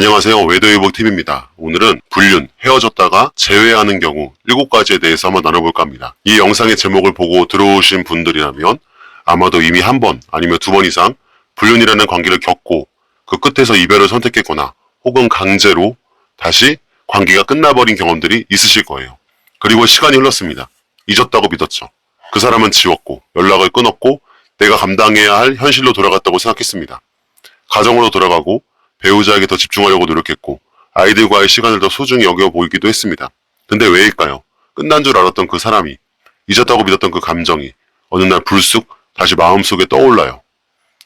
안녕하세요. 외도회복팀입니다. 오늘은 불륜, 헤어졌다가 재회하는 경우 7가지에 대해서 한번 나눠볼까 합니다. 이 영상의 제목을 보고 들어오신 분들이라면 아마도 이미 한 번 아니면 2번 이상 불륜이라는 관계를 겪고 그 끝에서 이별을 선택했거나 혹은 강제로 다시 관계가 끝나버린 경험들이 있으실 거예요. 그리고 시간이 흘렀습니다. 잊었다고 믿었죠. 그 사람은 지웠고 연락을 끊었고 내가 감당해야 할 현실로 돌아갔다고 생각했습니다. 가정으로 돌아가고 배우자에게 더 집중하려고 노력했고 아이들과의 시간을 더 소중히 여겨보이기도 했습니다. 근데 왜일까요? 끝난 줄 알았던 그 사람이, 잊었다고 믿었던 그 감정이 어느 날 불쑥 다시 마음속에 떠올라요.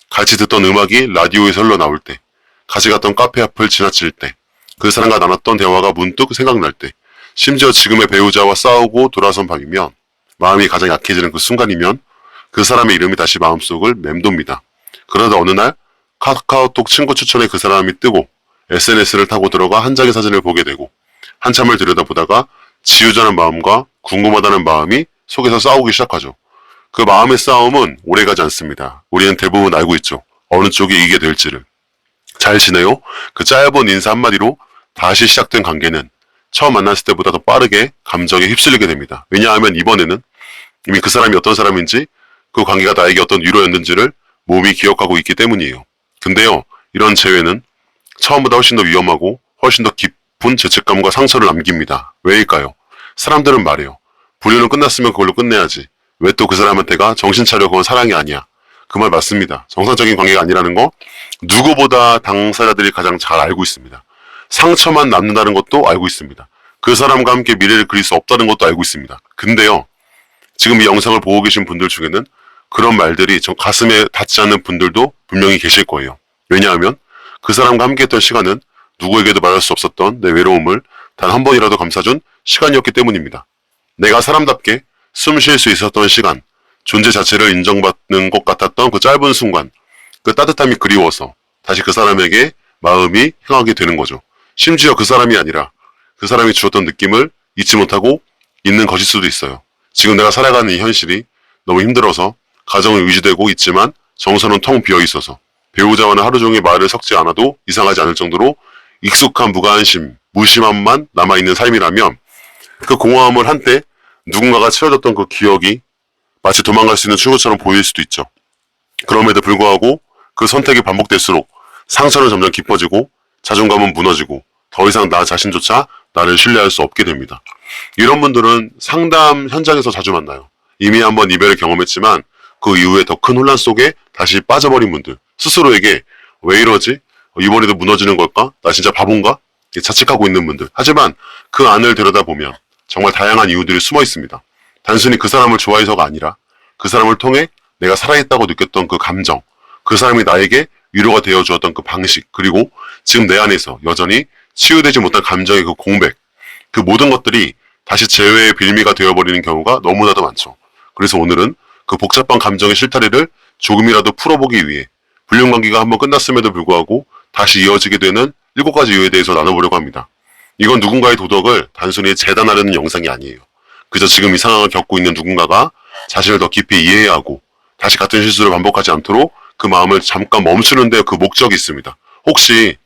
같이 듣던 음악이 라디오에서 흘러나올 때, 같이 갔던 카페 앞을 지나칠 때, 그 사람과 나눴던 대화가 문득 생각날 때, 심지어 지금의 배우자와 싸우고 돌아선 밤이면, 마음이 가장 약해지는 그 순간이면 그 사람의 이름이 다시 마음속을 맴돕니다. 그러다 어느 날 카카오톡 친구 추천에 그 사람이 뜨고 SNS를 타고 들어가 한 장의 사진을 보게 되고 한참을 들여다보다가 지우자는 마음과 궁금하다는 마음이 속에서 싸우기 시작하죠. 그 마음의 싸움은 오래가지 않습니다. 우리는 대부분 알고 있죠. 어느 쪽이 이기게 될지를. 잘 지내요? 그 짧은 인사 한마디로 다시 시작된 관계는 처음 만났을 때보다 더 빠르게 감정에 휩쓸리게 됩니다. 왜냐하면 이번에는 이미 그 사람이 어떤 사람인지 그 관계가 나에게 어떤 위로였는지를 몸이 기억하고 있기 때문이에요. 근데요, 이런 재회는 처음보다 훨씬 더 위험하고 훨씬 더 깊은 죄책감과 상처를 남깁니다. 왜일까요? 사람들은 말해요. 불륜은 끝났으면 그걸로 끝내야지. 왜 또 그 사람한테가 정신 차려, 그건 사랑이 아니야. 그 말 맞습니다. 정상적인 관계가 아니라는 거 누구보다 당사자들이 가장 잘 알고 있습니다. 상처만 남는다는 것도 알고 있습니다. 그 사람과 함께 미래를 그릴 수 없다는 것도 알고 있습니다. 근데요, 지금 이 영상을 보고 계신 분들 중에는 그런 말들이 저 가슴에 닿지 않는 분들도 분명히 계실 거예요. 왜냐하면 그 사람과 함께했던 시간은 누구에게도 말할 수 없었던 내 외로움을 단 한 번이라도 감싸준 시간이었기 때문입니다. 내가 사람답게 숨 쉴 수 있었던 시간, 존재 자체를 인정받는 것 같았던 그 짧은 순간, 그 따뜻함이 그리워서 다시 그 사람에게 마음이 향하게 되는 거죠. 심지어 그 사람이 아니라 그 사람이 주었던 느낌을 잊지 못하고 있는 것일 수도 있어요. 지금 내가 살아가는 이 현실이 너무 힘들어서 가정은 유지되고 있지만 정서는 텅 비어 있어서 배우자와는 하루 종일 말을 섞지 않아도 이상하지 않을 정도로 익숙한 무관심, 무심함만 남아있는 삶이라면 그 공허함을 한때 누군가가 채워줬던 그 기억이 마치 도망갈 수 있는 출구처럼 보일 수도 있죠. 그럼에도 불구하고 그 선택이 반복될수록 상처는 점점 깊어지고 자존감은 무너지고 더 이상 나 자신조차 나를 신뢰할 수 없게 됩니다. 이런 분들은 상담 현장에서 자주 만나요. 이미 한번 이별을 경험했지만 그 이후에 더 큰 혼란 속에 다시 빠져버린 분들, 스스로에게 왜 이러지? 이번에도 무너지는 걸까? 나 진짜 바본가? 자책하고 있는 분들. 하지만 그 안을 들여다보면 정말 다양한 이유들이 숨어 있습니다. 단순히 그 사람을 좋아해서가 아니라 그 사람을 통해 내가 살아있다고 느꼈던 그 감정, 그 사람이 나에게 위로가 되어주었던 그 방식, 그리고 지금 내 안에서 여전히 치유되지 못한 감정의 그 공백, 그 모든 것들이 다시 재회의 빌미가 되어버리는 경우가 너무나도 많죠. 그래서 오늘은 그 복잡한 감정의 실타래를 조금이라도 풀어보기 위해 불륜관계가 한번 끝났음에도 불구하고 다시 이어지게 되는 7가지 이유에 대해서 나눠보려고 합니다. 이건 누군가의 도덕을 단순히 재단하려는 영상이 아니에요. 그저 지금 이 상황을 겪고 있는 누군가가 자신을 더 깊이 이해해야 하고 다시 같은 실수를 반복하지 않도록 그 마음을 잠깐 멈추는 데 그 목적이 있습니다. 혹시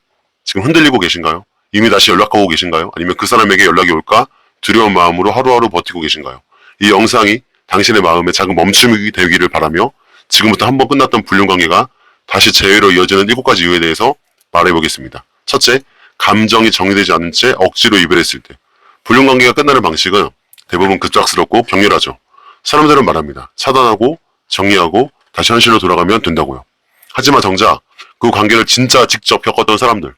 지금 흔들리고 계신가요? 이미 다시 연락하고 계신가요? 아니면 그 사람에게 연락이 올까 두려운 마음으로 하루하루 버티고 계신가요? 이 영상이 당신의 마음에 작은 멈춤이 되기를 바라며 지금부터 한번 끝났던 불륜관계가 다시 재회로 이어지는 7가지 이유에 대해서 말해보겠습니다. 첫째, 감정이 정리되지 않은 채 억지로 이별했을 때. 불륜관계가 끝나는 방식은 대부분 급작스럽고 격렬하죠. 사람들은 말합니다. 차단하고 정리하고 다시 현실로 돌아가면 된다고요. 하지만 정작 그 관계를 진짜 직접 겪었던 사람들,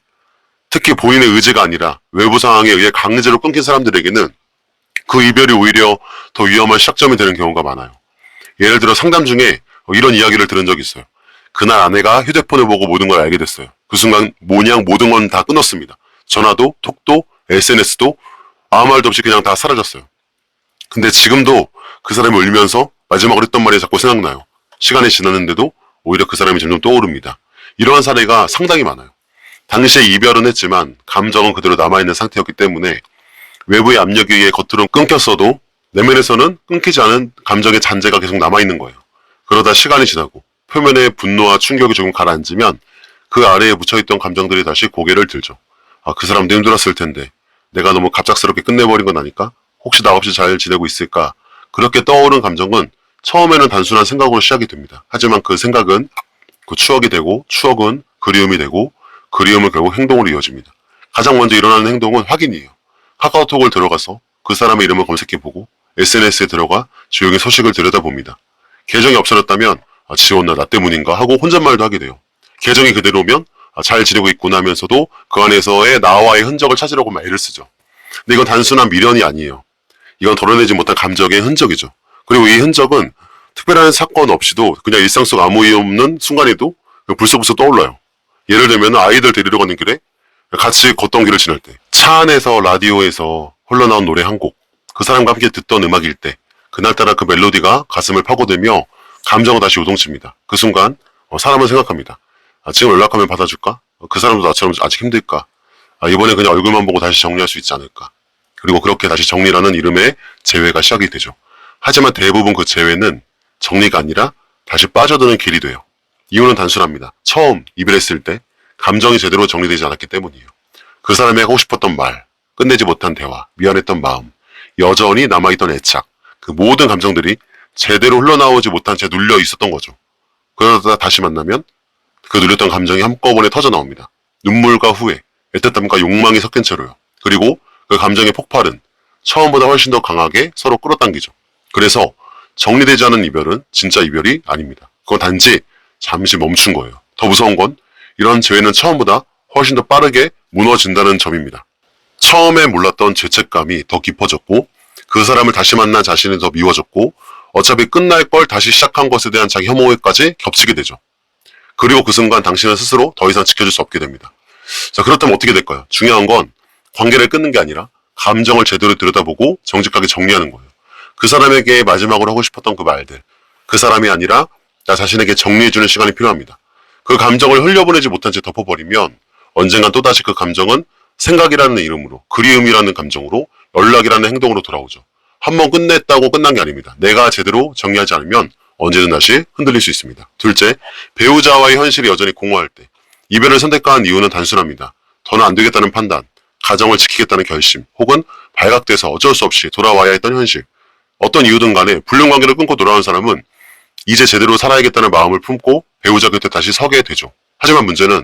특히 본인의 의지가 아니라 외부 상황에 의해 강제로 끊긴 사람들에게는 그 이별이 오히려 더 위험한 시작점이 되는 경우가 많아요. 예를 들어 상담 중에 이런 이야기를 들은 적이 있어요. 그날 아내가 휴대폰을 보고 모든 걸 알게 됐어요. 그 순간 모냥 모든 건 다 끊었습니다. 전화도, 톡도, SNS도 아무 말도 없이 그냥 다 사라졌어요. 근데 지금도 그 사람이 울면서 마지막으로 했던 말이 자꾸 생각나요. 시간이 지났는데도 오히려 그 사람이 점점 떠오릅니다. 이러한 사례가 상당히 많아요. 당시에 이별은 했지만 감정은 그대로 남아있는 상태였기 때문에 외부의 압력에 의해 겉으로는 끊겼어도 내면에서는 끊기지 않은 감정의 잔재가 계속 남아있는 거예요. 그러다 시간이 지나고 표면의 분노와 충격이 조금 가라앉으면 그 아래에 묻혀있던 감정들이 다시 고개를 들죠. 아, 그 사람도 힘들었을 텐데 내가 너무 갑작스럽게 끝내버린 건 아닐까? 혹시 나 없이 잘 지내고 있을까? 그렇게 떠오른 감정은 처음에는 단순한 생각으로 시작이 됩니다. 하지만 그 생각은 그 추억이 되고, 추억은 그리움이 되고, 그리움은 결국 행동으로 이어집니다. 가장 먼저 일어나는 행동은 확인이에요. 카카오톡을 들어가서 그 사람의 이름을 검색해보고 SNS에 들어가 조용히 소식을 들여다봅니다. 계정이 없어졌다면 지웠나 나 때문인가 하고 혼잣말도 하게 돼요. 계정이 그대로면 잘 지내고 있구나 하면서도 그 안에서의 나와의 흔적을 찾으려고 막 애를 쓰죠. 근데 이건 단순한 미련이 아니에요. 이건 덜어내지 못한 감정의 흔적이죠. 그리고 이 흔적은 특별한 사건 없이도 그냥 일상 속 아무 이유 없는 순간에도 불쑥불쑥 떠올라요. 예를 들면 아이들 데리러 가는 길에 같이 걷던 길을 지날 때, 차 안에서 라디오에서 흘러나온 노래 한 곡, 그 사람과 함께 듣던 음악일 때, 그날따라 그 멜로디가 가슴을 파고들며 감정은 다시 요동칩니다. 그 순간 사람은 생각합니다. 지금 연락하면 받아줄까? 그 사람도 나처럼 아직 힘들까? 이번에 그냥 얼굴만 보고 다시 정리할 수 있지 않을까? 그리고 그렇게 다시 정리라는 이름의 재회가 시작이 되죠. 하지만 대부분 그 재회는 정리가 아니라 다시 빠져드는 길이 돼요. 이유는 단순합니다. 처음 이별했을 때 감정이 제대로 정리되지 않았기 때문이에요. 그 사람이 하고 싶었던 말, 끝내지 못한 대화, 미안했던 마음, 여전히 남아있던 애착, 그 모든 감정들이 제대로 흘러나오지 못한 채 눌려 있었던 거죠. 그러다 다시 만나면 그 눌렸던 감정이 한꺼번에 터져 나옵니다. 눈물과 후회, 애틋함과 욕망이 섞인 채로요. 그리고 그 감정의 폭발은 처음보다 훨씬 더 강하게 서로 끌어당기죠. 그래서 정리되지 않은 이별은 진짜 이별이 아닙니다. 그건 단지 잠시 멈춘 거예요. 더 무서운 건 이런 재회는 처음보다 훨씬 더 빠르게 무너진다는 점입니다. 처음에 몰랐던 죄책감이 더 깊어졌고 그 사람을 다시 만난 자신이 더 미워졌고 어차피 끝날 걸 다시 시작한 것에 대한 자기 혐오까지 겹치게 되죠. 그리고 그 순간 당신은 스스로 더 이상 지켜줄 수 없게 됩니다. 자, 그렇다면 어떻게 될까요? 중요한 건 관계를 끊는 게 아니라 감정을 제대로 들여다보고 정직하게 정리하는 거예요. 그 사람에게 마지막으로 하고 싶었던 그 말들, 그 사람이 아니라 나 자신에게 정리해주는 시간이 필요합니다. 그 감정을 흘려보내지 못한 채 덮어버리면 언젠간 또다시 그 감정은 생각이라는 이름으로, 그리움이라는 감정으로, 연락이라는 행동으로 돌아오죠. 한번 끝냈다고 끝난 게 아닙니다. 내가 제대로 정리하지 않으면 언제든 다시 흔들릴 수 있습니다. 둘째, 배우자와의 현실이 여전히 공허할 때 이별을 선택한 이유는 단순합니다. 더는 안 되겠다는 판단, 가정을 지키겠다는 결심, 혹은 발각돼서 어쩔 수 없이 돌아와야 했던 현실. 어떤 이유든 간에 불륜 관계를 끊고 돌아온 사람은 이제 제대로 살아야겠다는 마음을 품고 배우자 곁에 다시 서게 되죠. 하지만 문제는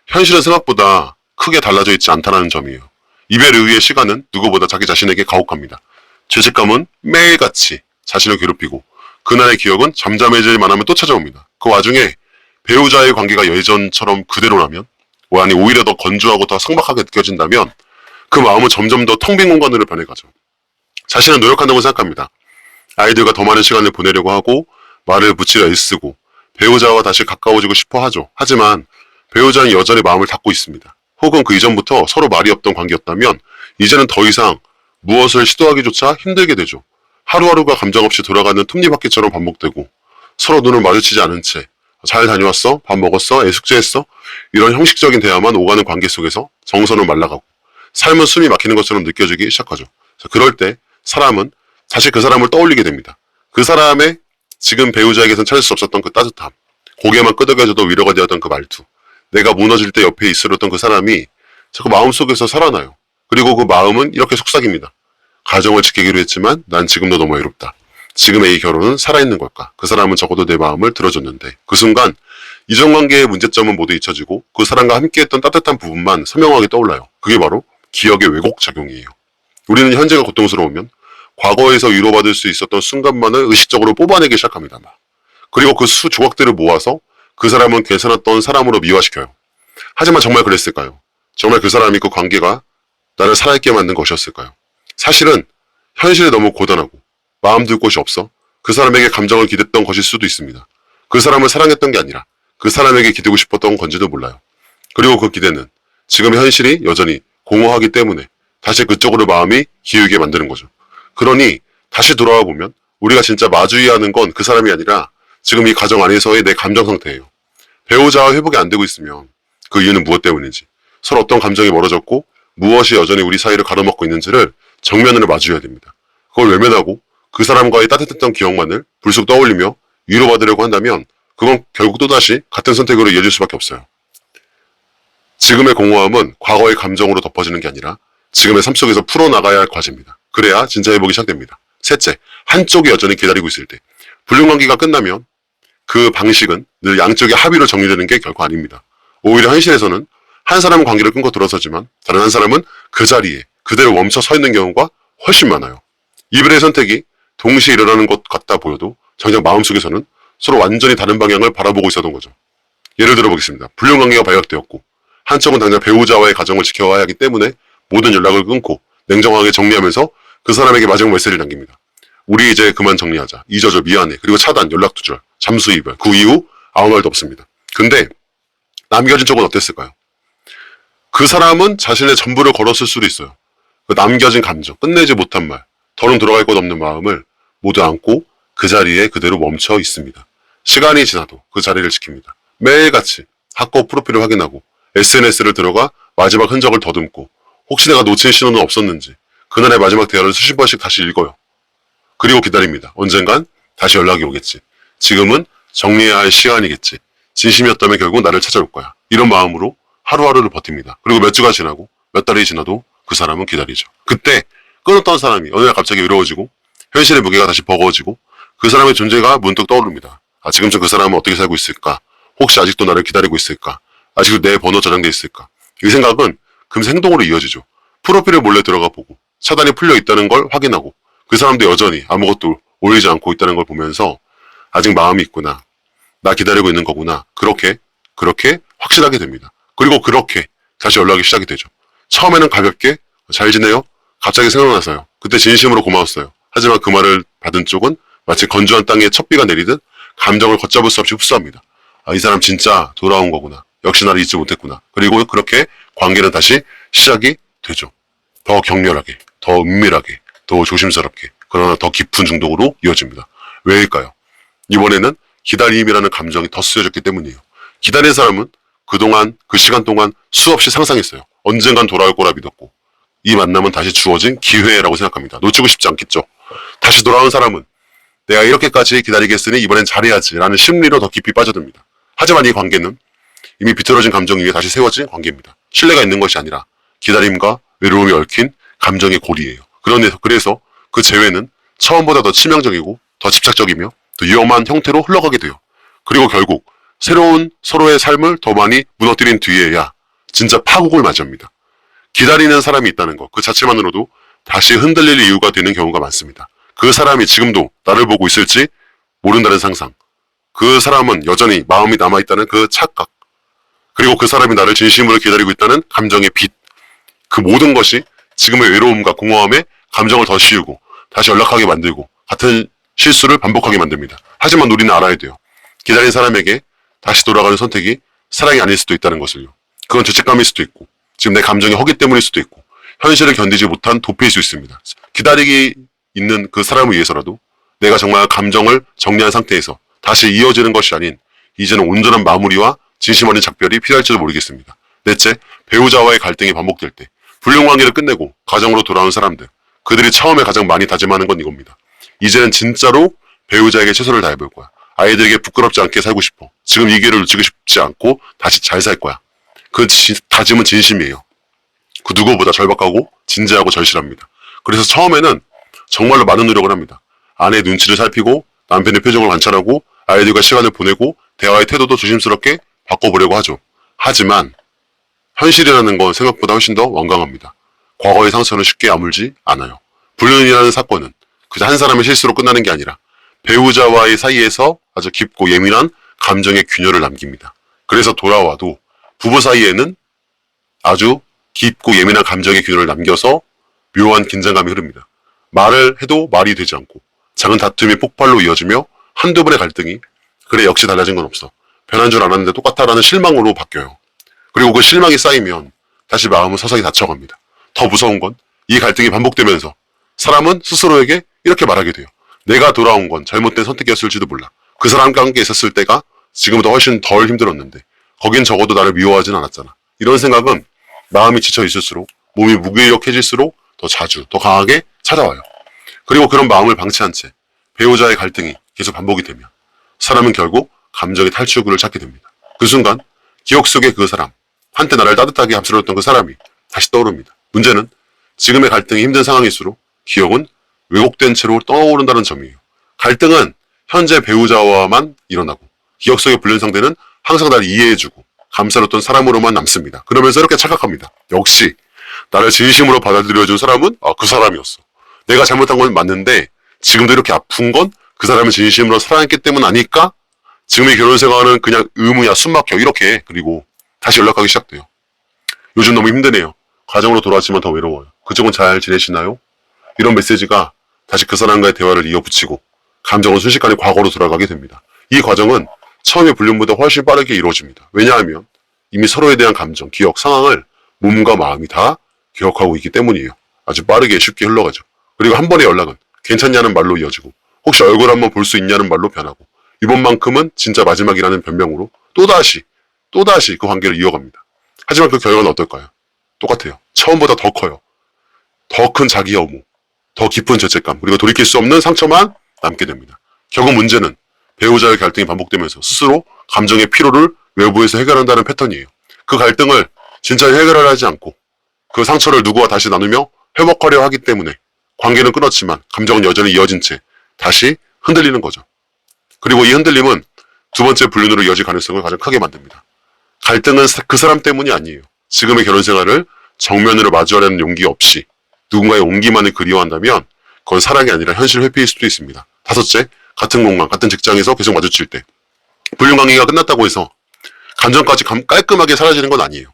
현실은 생각보다 크게 달라져 있지 않다는 점이에요. 이별 이후의 시간은 누구보다 자기 자신에게 가혹합니다. 죄책감은 매일같이 자신을 괴롭히고 그날의 기억은 잠잠해질만 하면 또 찾아옵니다. 그 와중에 배우자의 관계가 예전처럼 그대로라면, 아니 오히려 더 건조하고 더 삭막하게 느껴진다면 그 마음은 점점 더 텅 빈 공간으로 변해가죠. 자신은 노력한다고 생각합니다. 아이들과 더 많은 시간을 보내려고 하고 말을 붙이려 애쓰고 배우자와 다시 가까워지고 싶어 하죠. 하지만 배우자는 여전히 마음을 닫고 있습니다. 혹은 그 이전부터 서로 말이 없던 관계였다면 이제는 더 이상 무엇을 시도하기조차 힘들게 되죠. 하루하루가 감정 없이 돌아가는 톱니바퀴처럼 반복되고 서로 눈을 마주치지 않은 채 잘 다녀왔어? 밥 먹었어? 애숙제했어? 이런 형식적인 대화만 오가는 관계 속에서 정서는 말라가고 삶은 숨이 막히는 것처럼 느껴지기 시작하죠. 그럴 때 사람은 다시 그 사람을 떠올리게 됩니다. 그 사람의 지금 배우자에게선 찾을 수 없었던 그 따뜻함, 고개만 끄덕여줘도 위로가 되었던 그 말투, 내가 무너질 때 옆에 있으렸던 그 사람이 자꾸 마음속에서 살아나요. 그리고 그 마음은 이렇게 속삭입니다. 가정을 지키기로 했지만 난 지금도 너무 외롭다. 지금의 이 결혼은 살아있는 걸까? 그 사람은 적어도 내 마음을 들어줬는데. 그 순간 이전 관계의 문제점은 모두 잊혀지고 그 사람과 함께했던 따뜻한 부분만 선명하게 떠올라요. 그게 바로 기억의 왜곡 작용이에요. 우리는 현재가 고통스러우면 과거에서 위로받을 수 있었던 순간만을 의식적으로 뽑아내기 시작합니다. 그리고 그 수 조각들을 모아서 그 사람은 괜찮았던 사람으로 미화시켜요. 하지만 정말 그랬을까요? 정말 그 사람이 그 관계가 나를 살아있게 만든 것이었을까요? 사실은 현실이 너무 고단하고 마음 둘 곳이 없어 그 사람에게 감정을 기댔던 것일 수도 있습니다. 그 사람을 사랑했던 게 아니라 그 사람에게 기대고 싶었던 건지도 몰라요. 그리고 그 기대는 지금의 현실이 여전히 공허하기 때문에 다시 그쪽으로 마음이 기울게 만드는 거죠. 그러니 다시 돌아와 보면 우리가 진짜 마주해야 하는 건 그 사람이 아니라 지금 이 가정 안에서의 내 감정 상태예요. 배우자와 회복이 안 되고 있으면 그 이유는 무엇 때문인지, 서로 어떤 감정이 멀어졌고 무엇이 여전히 우리 사이를 가로막고 있는지를 정면으로 마주해야 됩니다. 그걸 외면하고 그 사람과의 따뜻했던 기억만을 불쑥 떠올리며 위로받으려고 한다면 그건 결국 또다시 같은 선택으로 이어질 수밖에 없어요. 지금의 공허함은 과거의 감정으로 덮어지는 게 아니라 지금의 삶 속에서 풀어나가야 할 과제입니다. 그래야 진짜 회복이 시작됩니다. 셋째, 한쪽이 여전히 기다리고 있을 때. 불륜관계가 끝나면 그 방식은 늘 양쪽의 합의로 정리되는 게 결코 아닙니다. 오히려 현실에서는 한 사람은 관계를 끊고 들어서지만 다른 한 사람은 그 자리에 그대로 멈춰 서 있는 경우가 훨씬 많아요. 이별의 선택이 동시에 일어나는 것 같다 보여도 정작 마음속에서는 서로 완전히 다른 방향을 바라보고 있었던 거죠. 예를 들어 보겠습니다. 불륜관계가 발각되었고 한쪽은 당장 배우자와의 가정을 지켜와야 하기 때문에 모든 연락을 끊고 냉정하게 정리하면서 그 사람에게 마지막 메시지를 남깁니다. 우리 이제 그만 정리하자. 잊어줘. 미안해. 그리고 차단, 연락 두절, 잠수 이별. 그 이후 아무 말도 없습니다. 근데 남겨진 쪽은 어땠을까요? 그 사람은 자신의 전부를 걸었을 수도 있어요. 그 남겨진 감정, 끝내지 못한 말, 더는 돌아갈 것 없는 마음을 모두 안고 그 자리에 그대로 멈춰 있습니다. 시간이 지나도 그 자리를 지킵니다. 매일같이 학고 프로필을 확인하고 SNS를 들어가 마지막 흔적을 더듬고 혹시 내가 놓친 신호는 없었는지 그날의 마지막 대화를 수십 번씩 다시 읽어요. 그리고 기다립니다. 언젠간 다시 연락이 오겠지. 지금은 정리해야 할 시간이겠지. 진심이었다면 결국 나를 찾아올 거야. 이런 마음으로 하루하루를 버팁니다. 그리고 몇 주가 지나고 몇 달이 지나도 그 사람은 기다리죠. 그때 끊었던 사람이 어느 날 갑자기 외로워지고 현실의 무게가 다시 버거워지고 그 사람의 존재가 문득 떠오릅니다. 아, 지금쯤 그 사람은 어떻게 살고 있을까? 혹시 아직도 나를 기다리고 있을까? 아직도 내 번호 저장돼 있을까? 이 생각은 금세 행동으로 이어지죠. 프로필을 몰래 들어가 보고 차단이 풀려 있다는 걸 확인하고 그 사람도 여전히 아무것도 올리지 않고 있다는 걸 보면서 아직 마음이 있구나. 나 기다리고 있는 거구나. 그렇게 확실하게 됩니다. 그리고 그렇게 다시 연락이 시작이 되죠. 처음에는 가볍게 잘 지내요? 갑자기 생각나서요. 그때 진심으로 고마웠어요. 하지만 그 말을 받은 쪽은 마치 건조한 땅에 첫 비가 내리듯 감정을 걷잡을 수 없이 흡수합니다. 아, 이 사람 진짜 돌아온 거구나. 역시 나를 잊지 못했구나. 그리고 그렇게 관계는 다시 시작이 되죠. 더 격렬하게, 더 은밀하게, 더 조심스럽게, 그러나 더 깊은 중독으로 이어집니다. 왜일까요? 이번에는 기다림이라는 감정이 더 쓰여졌기 때문이에요. 기다린 사람은 그동안, 그 시간 동안 수없이 상상했어요. 언젠간 돌아올 거라 믿었고, 이 만남은 다시 주어진 기회라고 생각합니다. 놓치고 싶지 않겠죠. 다시 돌아온 사람은 내가 이렇게까지 기다리게 했으니 이번엔 잘해야지 라는 심리로 더 깊이 빠져듭니다. 하지만 이 관계는 이미 비틀어진 감정 위에 다시 세워진 관계입니다. 신뢰가 있는 것이 아니라 기다림과 외로움이 얽힌 감정의 고리예요. 그래서 그 재회는 처음보다 더 치명적이고 더 집착적이며 더 위험한 형태로 흘러가게 돼요. 그리고 결국 새로운 서로의 삶을 더 많이 무너뜨린 뒤에야 진짜 파국을 맞이합니다. 기다리는 사람이 있다는 것, 그 자체만으로도 다시 흔들릴 이유가 되는 경우가 많습니다. 그 사람이 지금도 나를 보고 있을지 모른다는 상상, 그 사람은 여전히 마음이 남아있다는 그 착각, 그리고 그 사람이 나를 진심으로 기다리고 있다는 감정의 빚, 그 모든 것이 지금의 외로움과 공허함에 감정을 더 씌우고 다시 연락하게 만들고 같은 실수를 반복하게 만듭니다. 하지만 우리는 알아야 돼요. 기다린 사람에게 다시 돌아가는 선택이 사랑이 아닐 수도 있다는 것을요. 그건 죄책감일 수도 있고 지금 내 감정이 허기 때문일 수도 있고 현실을 견디지 못한 도피일 수 있습니다. 기다리기 있는 그 사람을 위해서라도 내가 정말 감정을 정리한 상태에서 다시 이어지는 것이 아닌 이제는 온전한 마무리와 진심 어린 작별이 필요할지도 모르겠습니다. 넷째, 배우자와의 갈등이 반복될 때 불륜관계를 끝내고 가정으로 돌아온 사람들, 그들이 처음에 가장 많이 다짐하는 건 이겁니다. 이제는 진짜로 배우자에게 최선을 다해볼 거야. 아이들에게 부끄럽지 않게 살고 싶어. 지금 이 기회를 놓치고 싶지 않고 다시 잘 살 거야. 그 다짐은 진심이에요. 그 누구보다 절박하고 진지하고 절실합니다. 그래서 처음에는 정말로 많은 노력을 합니다. 아내의 눈치를 살피고 남편의 표정을 관찰하고 아이들과 시간을 보내고 대화의 태도도 조심스럽게 바꿔보려고 하죠. 하지만 현실이라는 건 생각보다 훨씬 더 완강합니다. 과거의 상처는 쉽게 아물지 않아요. 불륜이라는 사건은 그저 한 사람의 실수로 끝나는 게 아니라 배우자와의 사이에서 아주 깊고 예민한 감정의 균열을 남깁니다. 그래서 돌아와도 부부 사이에는 아주 깊고 예민한 감정의 균열을 남겨서 묘한 긴장감이 흐릅니다. 말을 해도 말이 되지 않고 작은 다툼이 폭발로 이어지며 한두 번의 갈등이 그래 역시 달라진 건 없어. 변한 줄 알았는데 똑같아라는 실망으로 바뀌어요. 그리고 그 실망이 쌓이면 다시 마음은 서서히 닫혀갑니다. 더 무서운 건 이 갈등이 반복되면서 사람은 스스로에게 이렇게 말하게 돼요. 내가 돌아온 건 잘못된 선택이었을지도 몰라. 그 사람과 함께 있었을 때가 지금보다 훨씬 덜 힘들었는데 거긴 적어도 나를 미워하진 않았잖아. 이런 생각은 마음이 지쳐 있을수록 몸이 무기력해질수록 더 자주, 더 강하게 찾아와요. 그리고 그런 마음을 방치한 채 배우자의 갈등이 계속 반복이 되면 사람은 결국 감정의 탈출구를 찾게 됩니다. 그 순간 기억 속의 그 사람, 한때 나를 따뜻하게 합쳐줬던 그 사람이 다시 떠오릅니다. 문제는 지금의 갈등이 힘든 상황일수록 기억은 왜곡된 채로 떠오른다는 점이에요. 갈등은 현재 배우자와만 일어나고 기억 속의 불륜 상대는 항상 나를 이해해주고 감싸줬던 사람으로만 남습니다. 그러면서 이렇게 착각합니다. 역시 나를 진심으로 받아들여준 사람은 그 사람이었어. 내가 잘못한 건 맞는데 지금도 이렇게 아픈 건 그 사람을 진심으로 사랑했기 때문 아닐까? 지금의 결혼 생활은 그냥 의무야, 숨막혀 이렇게. 그리고 다시 연락하기 시작돼요. 요즘 너무 힘드네요. 가정으로 돌아왔지만 더 외로워요. 그쪽은 잘 지내시나요? 이런 메시지가 다시 그 사람과의 대화를 이어붙이고 감정은 순식간에 과거로 돌아가게 됩니다. 이 과정은 처음의 불륜보다 훨씬 빠르게 이루어집니다. 왜냐하면 이미 서로에 대한 감정, 기억, 상황을 몸과 마음이 다 기억하고 있기 때문이에요. 아주 빠르게 쉽게 흘러가죠. 그리고 한 번의 연락은 괜찮냐는 말로 이어지고 혹시 얼굴 한번 볼 수 있냐는 말로 변하고 이번만큼은 진짜 마지막이라는 변명으로 또다시 그 관계를 이어갑니다. 하지만 그 결과는 어떨까요? 똑같아요. 처음보다 더 커요. 더 큰 자기 혐오, 더 깊은 죄책감, 그리고 돌이킬 수 없는 상처만 남게 됩니다. 결국 문제는 배우자의 갈등이 반복되면서 스스로 감정의 피로를 외부에서 해결한다는 패턴이에요. 그 갈등을 진짜 해결을 하지 않고 그 상처를 누구와 다시 나누며 회복하려 하기 때문에 관계는 끊었지만 감정은 여전히 이어진 채 다시 흔들리는 거죠. 그리고 이 흔들림은 두 번째 불륜으로 이어질 가능성을 가장 크게 만듭니다. 갈등은 그 사람 때문이 아니에요. 지금의 결혼 생활을 정면으로 마주하려는 용기 없이 누군가의 온기만을 그리워한다면 그건 사랑이 아니라 현실 회피일 수도 있습니다. 다섯째, 같은 공간, 같은 직장에서 계속 마주칠 때 불륜 관계가 끝났다고 해서 감정까지 깔끔하게 사라지는 건 아니에요.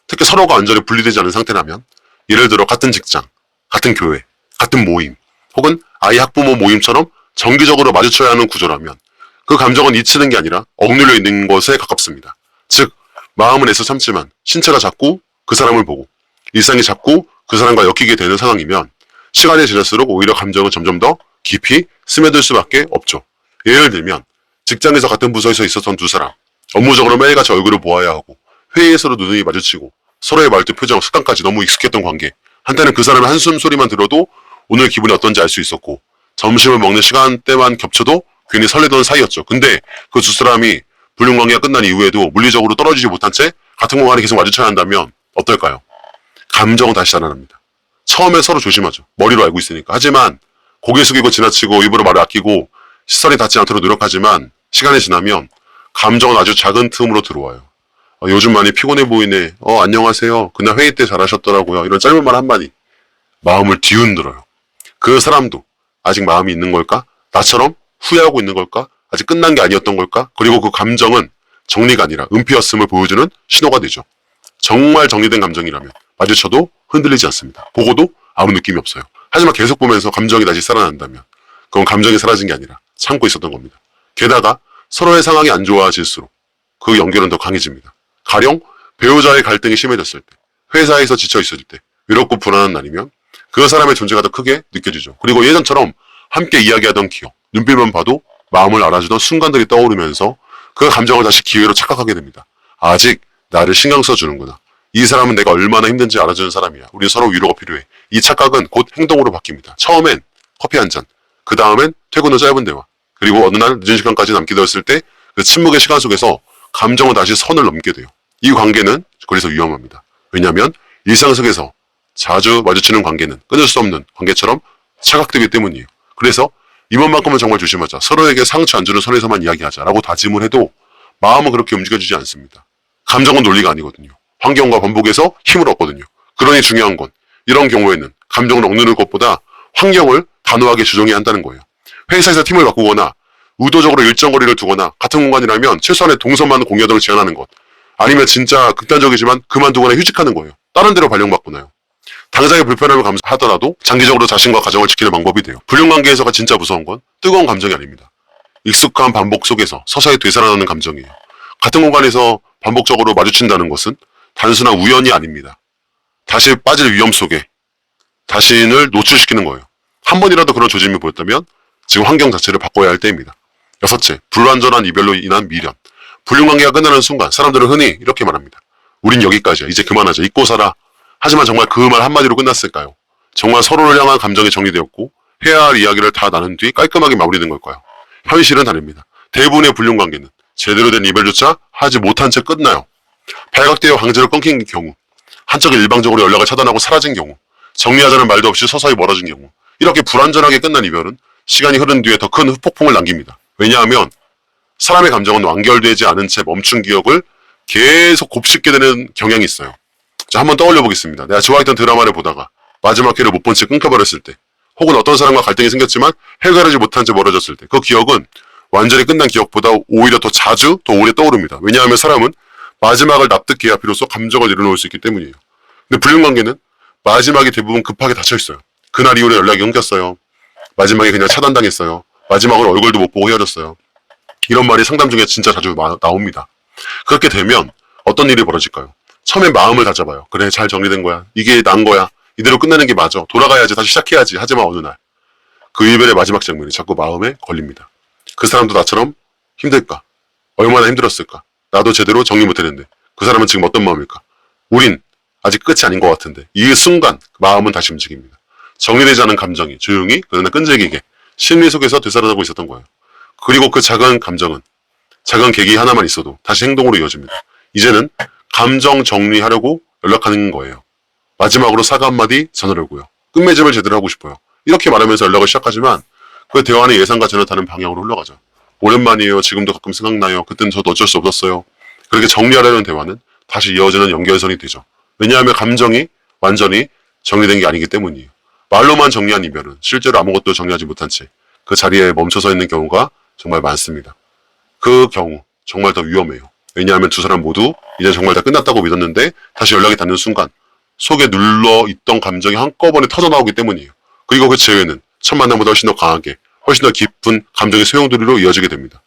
특히 서로가 완전히 분리되지 않은 상태라면 예를 들어 같은 직장, 같은 교회, 같은 모임 혹은 아이 학부모 모임처럼 정기적으로 마주쳐야 하는 구조라면 그 감정은 잊히는 게 아니라 억눌려 있는 것에 가깝습니다. 즉 마음은 애써 참지만 신체가 자꾸 그 사람을 보고 일상이 자꾸 그 사람과 엮이게 되는 상황이면 시간이 지날수록 오히려 감정은 점점 더 깊이 스며들 수밖에 없죠. 예를 들면 직장에서 같은 부서에서 있었던 두 사람, 업무적으로 매일같이 얼굴을 보아야 하고 회의에서도 눈이 마주치고 서로의 말투, 표정, 습관까지 너무 익숙했던 관계. 한때는 그 사람의 한숨 소리만 들어도 오늘 기분이 어떤지 알 수 있었고 점심을 먹는 시간대만 겹쳐도 괜히 설레던 사이였죠. 근데 그 두 사람이 불륜 관계가 끝난 이후에도 물리적으로 떨어지지 못한 채 같은 공간에 계속 마주쳐야 한다면 어떨까요? 감정은 다시 살아납니다. 처음에 서로 조심하죠. 머리로 알고 있으니까. 하지만 고개 숙이고 지나치고 일부러 말을 아끼고 시선이 닿지 않도록 노력하지만 시간이 지나면 감정은 아주 작은 틈으로 들어와요. 요즘 많이 피곤해 보이네. 안녕하세요. 그날 회의 때 잘하셨더라고요. 이런 짧은 말 한마디. 마음을 뒤흔들어요. 그 사람도 아직 마음이 있는 걸까? 나처럼 후회하고 있는 걸까? 아직 끝난 게 아니었던 걸까? 그리고 그 감정은 정리가 아니라 은폐였음을 보여주는 신호가 되죠. 정말 정리된 감정이라면 마주쳐도 흔들리지 않습니다. 보고도 아무 느낌이 없어요. 하지만 계속 보면서 감정이 다시 살아난다면 그건 감정이 사라진 게 아니라 참고 있었던 겁니다. 게다가 서로의 상황이 안 좋아질수록 그 연결은 더 강해집니다. 가령 배우자의 갈등이 심해졌을 때, 회사에서 지쳐있을 때, 외롭고 불안한 날이면 그 사람의 존재가 더 크게 느껴지죠. 그리고 예전처럼 함께 이야기하던 기억, 눈빛만 봐도 마음을 알아주던 순간들이 떠오르면서 그 감정을 다시 기회로 착각하게 됩니다. 아직 나를 신경 써주는구나. 이 사람은 내가 얼마나 힘든지 알아주는 사람이야. 우리 서로 위로가 필요해. 이 착각은 곧 행동으로 바뀝니다. 처음엔 커피 한 잔, 그 다음엔 퇴근 후 짧은 대화, 그리고 어느 날 늦은 시간까지 남게 되었을 때 그 침묵의 시간 속에서 감정은 다시 선을 넘게 돼요. 이 관계는 그래서 위험합니다. 왜냐하면 일상 속에서 자주 마주치는 관계는 끊을 수 없는 관계처럼 착각되기 때문이에요. 그래서 이번만큼은 정말 조심하자. 서로에게 상처 안 주는 선에서만 이야기하자라고 다짐을 해도 마음은 그렇게 움직여주지 않습니다. 감정은 논리가 아니거든요. 환경과 반복에서 힘을 얻거든요. 그러니 중요한 건 이런 경우에는 감정을 억누르는 것보다 환경을 단호하게 조정해야 한다는 거예요. 회사에서 팀을 바꾸거나 의도적으로 일정 거리를 두거나 같은 공간이라면 최소한의 동선만 공유하도록 제한하는 것. 아니면 진짜 극단적이지만 그만두거나 휴직하는 거예요. 다른 데로 발령받거나요. 당장의 불편함을 감수하더라도 장기적으로 자신과 가정을 지키는 방법이 돼요. 불륜관계에서가 진짜 무서운 건 뜨거운 감정이 아닙니다. 익숙한 반복 속에서 서서히 되살아나는 감정이에요. 같은 공간에서 반복적으로 마주친다는 것은 단순한 우연이 아닙니다. 다시 빠질 위험 속에 자신을 노출시키는 거예요. 한 번이라도 그런 조짐이 보였다면 지금 환경 자체를 바꿔야 할 때입니다. 여섯째, 불완전한 이별로 인한 미련. 불륜관계가 끝나는 순간 사람들은 흔히 이렇게 말합니다. 우린 여기까지야. 이제 그만하자. 잊고 살아. 하지만 정말 그 말 한마디로 끝났을까요? 정말 서로를 향한 감정이 정리되었고 해야 할 이야기를 다 나눈 뒤 깔끔하게 마무리된 걸까요? 현실은 다릅니다. 대부분의 불륜관계는 제대로 된 이별조차 하지 못한 채 끝나요. 발각되어 강제로 끊긴 경우, 한쪽이 일방적으로 연락을 차단하고 사라진 경우, 정리하자는 말도 없이 서서히 멀어진 경우, 이렇게 불완전하게 끝난 이별은 시간이 흐른 뒤에 더 큰 후폭풍을 남깁니다. 왜냐하면 사람의 감정은 완결되지 않은 채 멈춘 기억을 계속 곱씹게 되는 경향이 있어요. 자, 한번 떠올려 보겠습니다. 내가 좋아했던 드라마를 보다가 마지막 회를 못 본 채 끊겨버렸을 때, 혹은 어떤 사람과 갈등이 생겼지만 해결하지 못한 채 멀어졌을 때, 그 기억은 완전히 끝난 기억보다 오히려 더 자주, 더 오래 떠오릅니다. 왜냐하면 사람은 마지막을 납득해야 비로소 감정을 내려놓을 수 있기 때문이에요. 근데 불륜관계는 마지막이 대부분 급하게 닫혀있어요. 그날 이후로 연락이 끊겼어요. 마지막에 그냥 차단당했어요. 마지막으로 얼굴도 못 보고 헤어졌어요. 이런 말이 상담 중에 진짜 자주 나옵니다. 그렇게 되면 어떤 일이 벌어질까요? 처음에 마음을 다잡아요. 그래, 잘 정리된 거야. 이게 난 거야. 이대로 끝내는 게 맞아. 돌아가야지. 다시 시작해야지. 하지만 어느 날 그 이별의 마지막 장면이 자꾸 마음에 걸립니다. 그 사람도 나처럼 힘들까? 얼마나 힘들었을까? 나도 제대로 정리 못했는데 그 사람은 지금 어떤 마음일까? 우린 아직 끝이 아닌 것 같은데 이 순간 마음은 다시 움직입니다. 정리되지 않은 감정이 조용히 그러나 끈질기게 심리 속에서 되살아나고 있었던 거예요. 그리고 그 작은 감정은 작은 계기 하나만 있어도 다시 행동으로 이어집니다. 이제는 감정 정리하려고 연락하는 거예요. 마지막으로 사과 한마디 전하려고요. 끝맺음을 제대로 하고 싶어요. 이렇게 말하면서 연락을 시작하지만 그 대화는 예상과 전혀 다른 방향으로 흘러가죠. 오랜만이에요. 지금도 가끔 생각나요. 그때는 저도 어쩔 수 없었어요. 그렇게 정리하려는 대화는 다시 이어지는 연결선이 되죠. 왜냐하면 감정이 완전히 정리된 게 아니기 때문이에요. 말로만 정리한 이별은 실제로 아무것도 정리하지 못한 채 그 자리에 멈춰서 있는 경우가 정말 많습니다. 그 경우 정말 더 위험해요. 왜냐하면 두 사람 모두 이제 정말 다 끝났다고 믿었는데 다시 연락이 닿는 순간 속에 눌러있던 감정이 한꺼번에 터져나오기 때문이에요. 그리고 그 재회는 첫 만남보다 훨씬 더 강하게 훨씬 더 깊은 감정의 소용돌이로 이어지게 됩니다.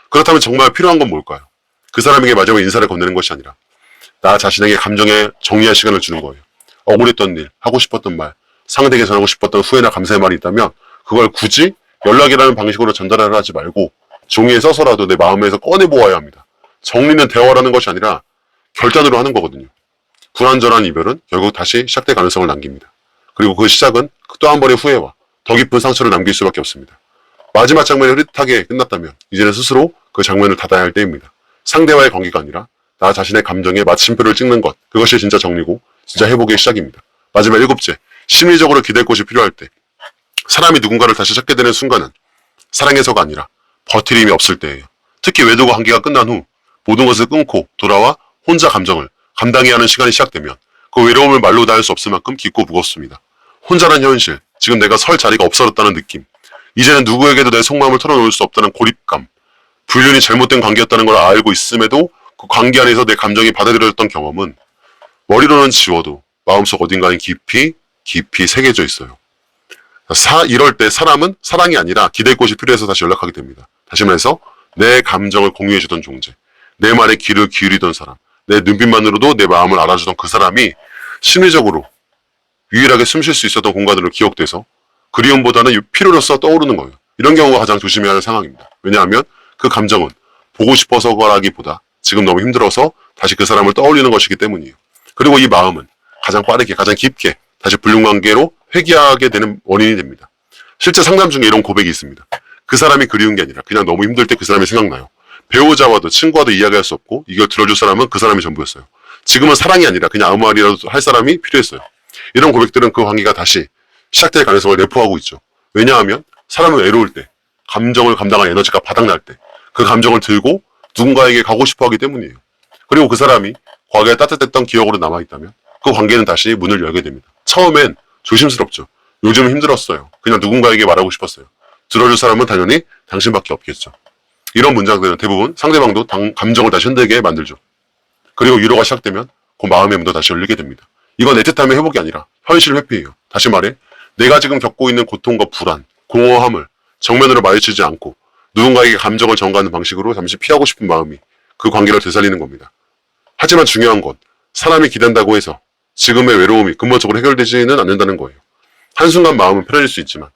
그렇다면 정말 필요한 건 뭘까요? 그 사람에게 마지막 인사를 건네는 것이 아니라 나 자신에게 감정에 정리할 시간을 주는 거예요. 억울했던 일, 하고 싶었던 말, 상대에게 전하고 싶었던 후회나 감사의 말이 있다면 그걸 굳이 연락이라는 방식으로 전달하려 하지 말고 종이에 써서라도 내 마음에서 꺼내보아야 합니다. 정리는 대화라는 것이 아니라 결단으로 하는 거거든요. 불완전한 이별은 결국 다시 시작될 가능성을 남깁니다. 그리고 그 시작은 또 한 번의 후회와 더 깊은 상처를 남길 수밖에 없습니다. 마지막 장면이 흐릿하게 끝났다면 이제는 스스로 그 장면을 닫아야 할 때입니다. 상대와의 관계가 아니라 나 자신의 감정에 마침표를 찍는 것, 그것이 진짜 정리고 진짜 회복의 시작입니다. 마지막 7째, 심리적으로 기댈 곳이 필요할 때 사람이 누군가를 다시 찾게 되는 순간은 사랑해서가 아니라 버틸 힘이 없을 때예요. 특히 외도와 관계가 끝난 후 모든 것을 끊고 돌아와 혼자 감정을 감당해야 하는 시간이 시작되면 그 외로움을 말로 다 할 수 없을 만큼 깊고 무겁습니다. 혼자란 현실, 지금 내가 설 자리가 없어졌다는 느낌, 이제는 누구에게도 내 속마음을 털어놓을 수 없다는 고립감, 불륜이 잘못된 관계였다는 걸 알고 있음에도 그 관계 안에서 내 감정이 받아들여졌던 경험은 머리로는 지워도 마음속 어딘가에 깊이 새겨져 있어요. 이럴 때 사람은 사랑이 아니라 기댈 곳이 필요해서 다시 연락하게 됩니다. 다시 말해서 내 감정을 공유해주던 존재, 내 말에 귀를 기울이던 사람, 내 눈빛만으로도 내 마음을 알아주던 그 사람이 심리적으로 유일하게 숨 쉴 수 있었던 공간으로 기억돼서 그리움보다는 필요로서 떠오르는 거예요. 이런 경우가 가장 조심해야 하는 상황입니다. 왜냐하면 그 감정은 보고 싶어서라기보다 지금 너무 힘들어서 다시 그 사람을 떠올리는 것이기 때문이에요. 그리고 이 마음은 가장 빠르게, 가장 깊게 다시 불륜관계로 회귀하게 되는 원인이 됩니다. 실제 상담 중에 이런 고백이 있습니다. 그 사람이 그리운 게 아니라 그냥 너무 힘들 때 그 사람이 생각나요. 배우자와도 친구와도 이야기할 수 없고 이걸 들어줄 사람은 그 사람이 전부였어요. 지금은 사랑이 아니라 그냥 아무 말이라도 할 사람이 필요했어요. 이런 고백들은 그 관계가 다시 시작될 가능성을 내포하고 있죠. 왜냐하면 사람은 외로울 때, 감정을 감당할 에너지가 바닥날 때 그 감정을 들고 누군가에게 가고 싶어 하기 때문이에요. 그리고 그 사람이 과거에 따뜻했던 기억으로 남아있다면 그 관계는 다시 문을 열게 됩니다. 처음엔 조심스럽죠. 요즘 힘들었어요. 그냥 누군가에게 말하고 싶었어요. 들어줄 사람은 당연히 당신밖에 없겠죠. 이런 문장들은 대부분 상대방도 감정을 다시 흔들게 만들죠. 그리고 위로가 시작되면 그 마음의 문도 다시 열리게 됩니다. 이건 애틋함의 회복이 아니라 현실 회피예요. 다시 말해 내가 지금 겪고 있는 고통과 불안, 공허함을 정면으로 마주치지 않고 누군가에게 감정을 전가하는 방식으로 잠시 피하고 싶은 마음이 그 관계를 되살리는 겁니다. 하지만 중요한 건 사람이 기댄다고 해서 지금의 외로움이 근본적으로 해결되지는 않는다는 거예요. 한순간 마음은 편해질 수 있지만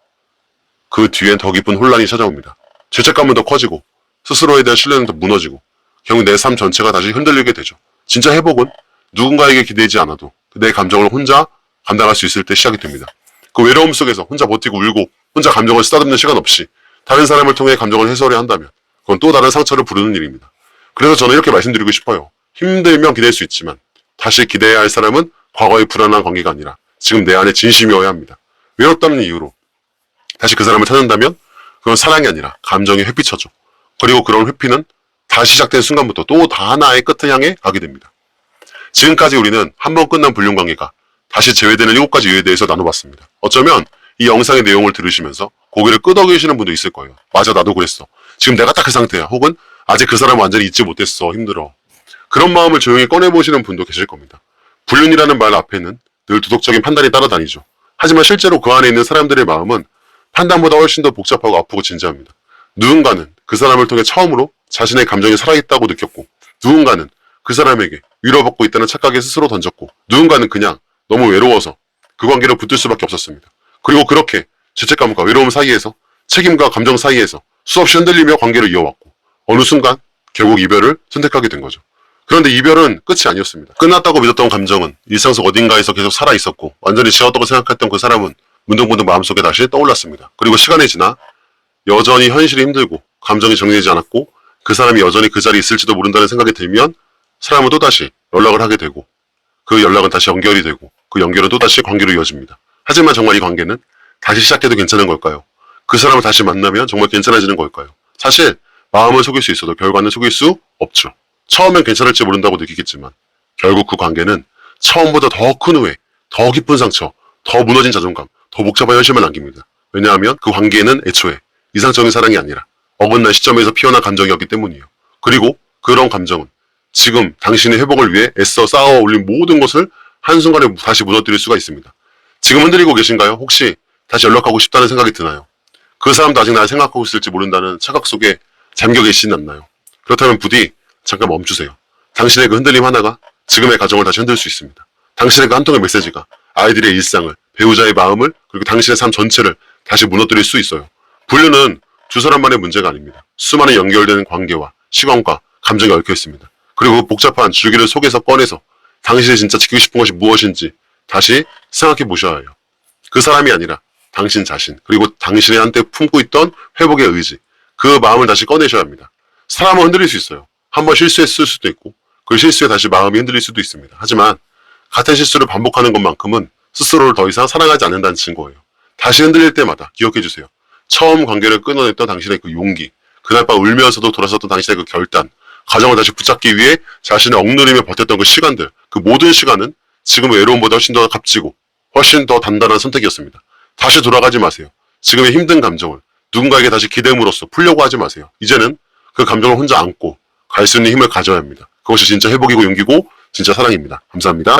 그 뒤엔 더 깊은 혼란이 찾아옵니다. 죄책감은 더 커지고 스스로에 대한 신뢰는 더 무너지고 결국 내 삶 전체가 다시 흔들리게 되죠. 진짜 회복은 누군가에게 기대지 않아도 내 감정을 혼자 감당할 수 있을 때 시작이 됩니다. 그 외로움 속에서 혼자 버티고 울고 혼자 감정을 쓰다듬는 시간 없이 다른 사람을 통해 감정을 해소하려 한다면 그건 또 다른 상처를 부르는 일입니다. 그래서 저는 이렇게 말씀드리고 싶어요. 힘들면 기댈 수 있지만 다시 기대해야 할 사람은 과거의 불안한 관계가 아니라 지금 내 안에 진심이어야 합니다. 외롭다는 이유로 다시 그 사람을 찾는다면 그건 사랑이 아니라 감정의 회피처죠. 그리고 그런 회피는 다시 시작된 순간부터 또 하나의 끝을 향해 가게 됩니다. 지금까지 우리는 한 번 끝난 불륜 관계가 다시 재회되는 7가지 이유에 대해서 나눠봤습니다. 어쩌면 이 영상의 내용을 들으시면서 고개를 끄덕이시는 분도 있을 거예요. 맞아, 나도 그랬어. 지금 내가 딱 그 상태야. 혹은 아직 그 사람 완전히 잊지 못했어. 힘들어. 그런 마음을 조용히 꺼내보시는 분도 계실 겁니다. 불륜이라는 말 앞에는 늘 도덕적인 판단이 따라다니죠. 하지만 실제로 그 안에 있는 사람들의 마음은 판단보다 훨씬 더 복잡하고 아프고 진지합니다. 누군가는 그 사람을 통해 처음으로 자신의 감정이 살아있다고 느꼈고, 누군가는 그 사람에게 위로받고 있다는 착각에 스스로 던졌고, 누군가는 그냥 너무 외로워서 그 관계로 붙을 수밖에 없었습니다. 그리고 그렇게 죄책감과 외로움 사이에서, 책임과 감정 사이에서 수없이 흔들리며 관계를 이어왔고, 어느 순간 결국 이별을 선택하게 된 거죠. 그런데 이별은 끝이 아니었습니다. 끝났다고 믿었던 감정은 일상 속 어딘가에서 계속 살아있었고, 완전히 지웠다고 생각했던 그 사람은 문득문득 마음속에 다시 떠올랐습니다. 그리고 시간이 지나 여전히 현실이 힘들고 감정이 정리되지 않았고 그 사람이 여전히 그 자리에 있을지도 모른다는 생각이 들면 사람은 또다시 연락을 하게 되고, 그 연락은 다시 연결이 되고, 그 연결은 또다시 관계로 이어집니다. 하지만 정말 이 관계는 다시 시작해도 괜찮은 걸까요? 그 사람을 다시 만나면 정말 괜찮아지는 걸까요? 사실 마음을 속일 수 있어도 결과는 속일 수 없죠. 처음엔 괜찮을지 모른다고 느끼겠지만 결국 그 관계는 처음보다 더 큰 후회, 더 깊은 상처, 더 무너진 자존감, 더 복잡한 현실만 남깁니다. 왜냐하면 그 관계는 애초에 이상적인 사랑이 아니라 어긋난 시점에서 피어난 감정이었기 때문이에요. 그리고 그런 감정은 지금 당신의 회복을 위해 애써 쌓아 올린 모든 것을 한순간에 다시 무너뜨릴 수가 있습니다. 지금 흔들리고 계신가요? 혹시 다시 연락하고 싶다는 생각이 드나요? 그 사람도 아직 날 생각하고 있을지 모른다는 착각 속에 잠겨 계시진 않나요? 그렇다면 부디 잠깐 멈추세요. 당신의 그 흔들림 하나가 지금의 가정을 다시 흔들 수 있습니다. 당신의 그 한 통의 메시지가 아이들의 일상을, 배우자의 마음을, 그리고 당신의 삶 전체를 다시 무너뜨릴 수 있어요. 불륜은 두 사람만의 문제가 아닙니다. 수많은 연결되는 관계와 시간과 감정이 얽혀 있습니다. 그리고 그 복잡한 줄기를 속에서 꺼내서 당신이 진짜 지키고 싶은 것이 무엇인지 다시 생각해 보셔야 해요. 그 사람이 아니라 당신 자신, 그리고 당신이 한때 품고 있던 회복의 의지, 그 마음을 다시 꺼내셔야 합니다. 사람은 흔들릴 수 있어요. 한번 실수했을 수도 있고 그 실수에 다시 마음이 흔들릴 수도 있습니다. 하지만 같은 실수를 반복하는 것만큼은 스스로를 더 이상 사랑하지 않는다는 증거예요. 다시 흔들릴 때마다 기억해 주세요. 처음 관계를 끊어냈던 당신의 그 용기, 그날 밤 울면서도 돌아섰던 당신의 그 결단, 가정을 다시 붙잡기 위해 자신을 억누르며 버텼던 그 시간들, 그 모든 시간은 지금 외로움보다 훨씬 더 값지고 훨씬 더 단단한 선택이었습니다. 다시 돌아가지 마세요. 지금의 힘든 감정을 누군가에게 다시 기대음으로써 풀려고 하지 마세요. 이제는 그 감정을 혼자 안고 갈 수 있는 힘을 가져야 합니다. 그것이 진짜 회복이고 용기고 진짜 사랑입니다. 감사합니다.